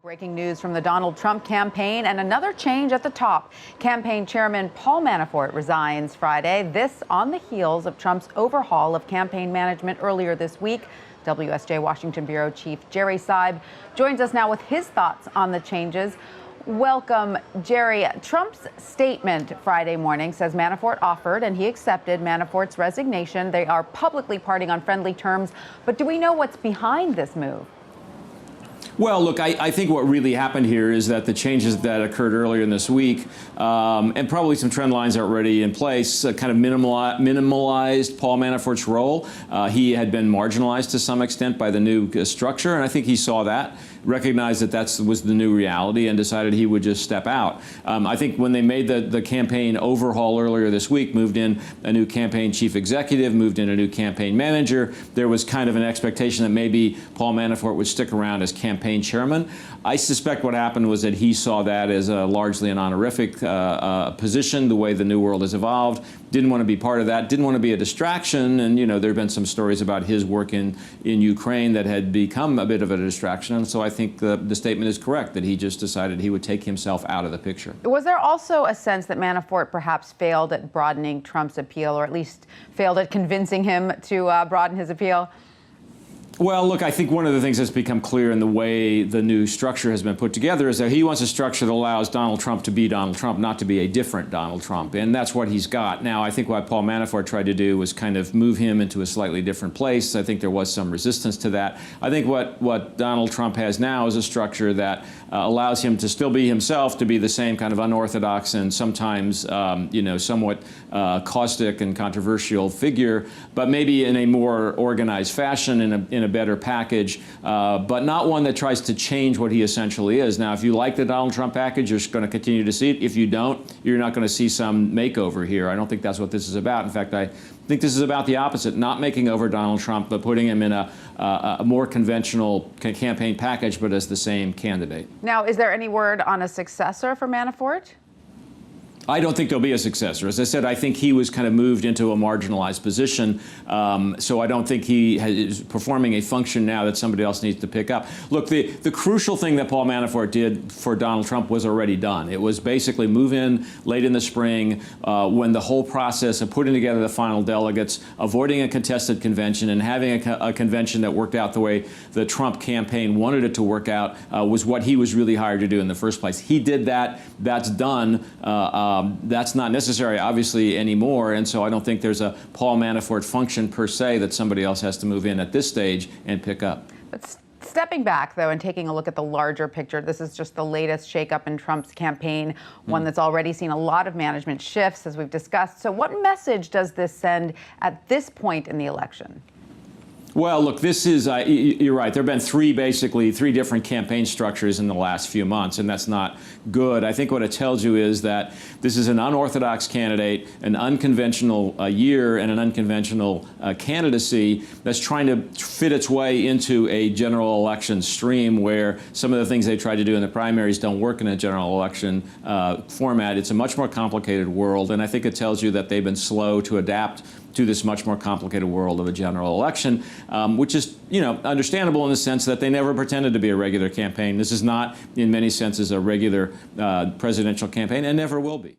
Breaking news from the Donald Trump campaign and another change at the top. Campaign chairman Paul Manafort resigns Friday. This on the heels of Trump's overhaul of campaign management earlier this week. WSJ Washington bureau chief Jerry Seib joins us now with his thoughts on the changes. Welcome, Jerry. Trump's statement Friday morning says Manafort offered and he accepted Manafort's resignation. They are publicly parting on friendly terms. But do we know what's behind this move? Well, look, I think what really happened here is that the changes that occurred earlier in this week, and probably some trend lines are already in place, kind of minimalized Paul Manafort's role. He had been marginalized to some extent by the new structure, and I think he saw that, recognized that that was the new reality, and decided he would just step out. I think when they made the campaign overhaul earlier this week, moved in a new campaign chief executive, moved in a new campaign manager, there was kind of an expectation that maybe Paul Manafort would stick around as campaign chairman. I suspect what happened was that he saw that as largely an honorific position, the way the new world has evolved. Didn't want to be part of that, didn't want to be a distraction, and you know, there have been some stories about his work in Ukraine that had become a bit of a distraction, and so I think the statement is correct, that he just decided he would take himself out of the picture. Was there also a sense that Manafort perhaps failed at broadening Trump's appeal, or at least failed at convincing him to broaden his appeal? Well, look, I think one of the things that's become clear in the way the new structure has been put together is that he wants a structure that allows Donald Trump to be Donald Trump, not to be a different Donald Trump, and that's what he's got. Now, I think what Paul Manafort tried to do was kind of move him into a slightly different place. I think there was some resistance to that. I think what Donald Trump has now is a structure that allows him to still be himself, to be the same kind of unorthodox and sometimes, you know, somewhat caustic and controversial figure, but maybe in a more organized fashion, in a better package, but not one that tries to change what he essentially is. Now, if you like the Donald Trump package, you're going to continue to see it. If you don't, you're not going to see some makeover here. I don't think that's what this is about. In fact, I think this is about the opposite, not making over Donald Trump, but putting him in a more conventional campaign package, but as the same candidate. Now, is there any word on a successor for Manafort? I don't think there'll be a successor. As I said, I think he was kind of moved into a marginalized position, so I don't think he is performing a function now that somebody else needs to pick up. Look, the crucial thing that Paul Manafort did for Donald Trump was already done. It was basically move in late in the spring when the whole process of putting together the final delegates, avoiding a contested convention, and having a convention that worked out the way the Trump campaign wanted it to work out was what he was really hired to do in the first place. He did that. That's done. That's not necessary, obviously, anymore, and so I don't think there's a Paul Manafort function per se that somebody else has to move in at this stage and pick up. But stepping back, though, and taking a look at the larger picture, this is just the latest shakeup in Trump's campaign, one that's already seen a lot of management shifts, as we've discussed. So what message does this send at this point in the election? Well, look, this is, you're right, there have been three different campaign structures in the last few months, and that's not good. I think what it tells you is that this is an unorthodox candidate, an unconventional year, and an unconventional candidacy that's trying to fit its way into a general election stream where some of the things they tried to do in the primaries don't work in a general election format. It's a much more complicated world, and I think it tells you that they've been slow to adapt to this much more complicated world of a general election, which is, you know, understandable in the sense that they never pretended to be a regular campaign. This is not, in many senses, a regular presidential campaign, and never will be.